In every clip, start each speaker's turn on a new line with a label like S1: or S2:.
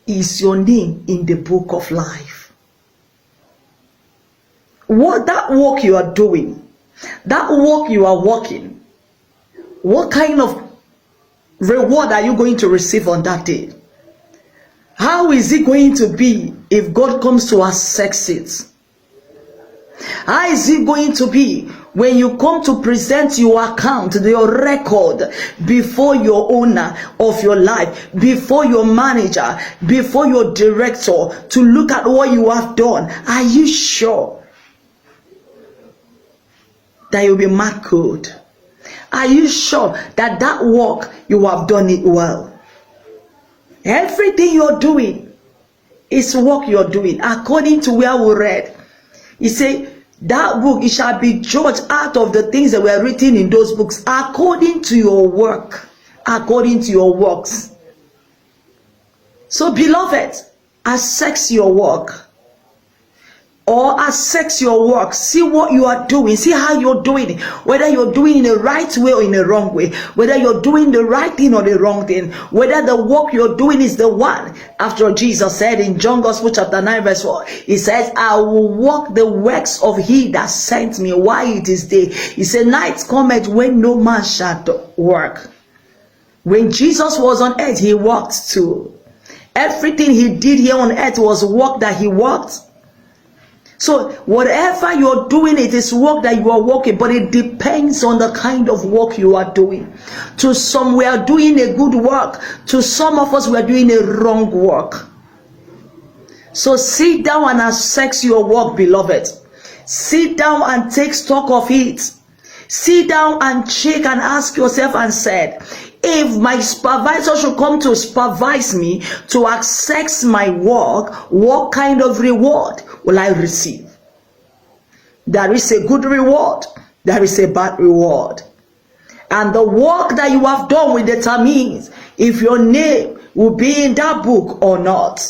S1: is your name in the book of life? What that work you are doing, that work you are working, what kind of reward are you going to receive on that day? How is it going to be if God comes to assess it? How is it going to be when you come to present your account, your record before your owner of your life, before your manager, before your director, to look at what you have done? Are you sure that you'll be marked good? Are you sure that that work you have done it well? Everything you're doing is work you're doing according to where we read. He said that book, it shall be judged out of the things that were written in those books according to your work, according to your works. So beloved, assess your work, or assess your work. See what you are doing, see how you're doing it, whether you're doing in the right way or in the wrong way, whether you're doing the right thing or the wrong thing, whether the work you're doing is the one. After Jesus said in John Gospel chapter 9 verse 4, he says, I will work the works of he that sent me while it is day. He said, night cometh when no man shall work. When Jesus was on earth, he worked too. Everything he did here on earth was work that he worked. So whatever you're doing, it is work that you are working, but it depends on the kind of work you are doing. To some, we are doing a good work. To some of us, we are doing a wrong work. So sit down and assess your work, beloved. Sit down and take stock of it. Sit down and check and ask yourself and said, if my supervisor should come to supervise me, to assess my work, what kind of reward will I receive? There is a good reward, there is a bad reward. And the work that you have done will determine if your name will be in that book or not.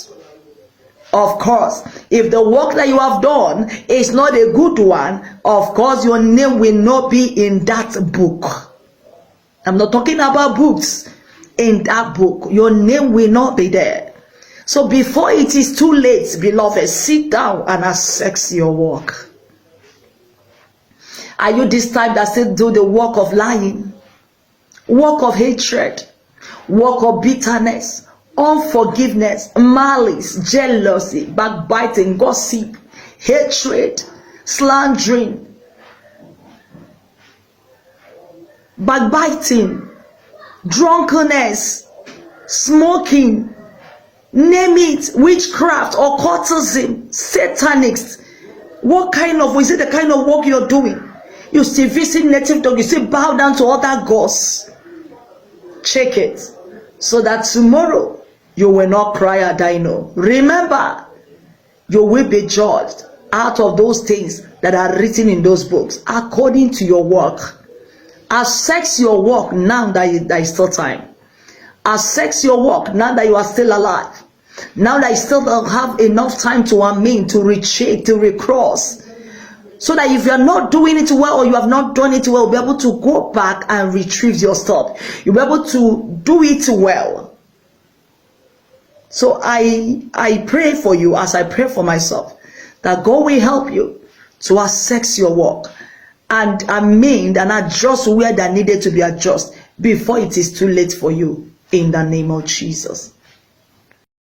S1: Of course, if the work that you have done is not a good one, of course your name will not be in that book. I'm not talking about books. In that book, your name will not be there. So before it is too late, beloved, sit down and assess your work. Are you this type that still do the work of lying, work of hatred, work of bitterness, unforgiveness, malice, jealousy, backbiting, gossip, hatred, slandering, backbiting, drunkenness, smoking, name it, witchcraft, occultism, satanics? What kind of, is it the kind of work you're doing? You still visit native dog, you still bow down to other gods. Check it, so that tomorrow you will not cry a dino. Remember, you will be judged out of those things that are written in those books according to your work. Assess your work now that there is still time. Assess your work now that you are still alive. Now that you still don't have enough time to amend, to recheck, to recross. So that if you are not doing it well, or you have not done it well, you'll be able to go back and retrieve your stuff. You'll be able to do it well. So I pray for you as I pray for myself, that God will help you to assess your work and amend and adjust where that needed to be adjusted before it is too late for you, in the name of Jesus.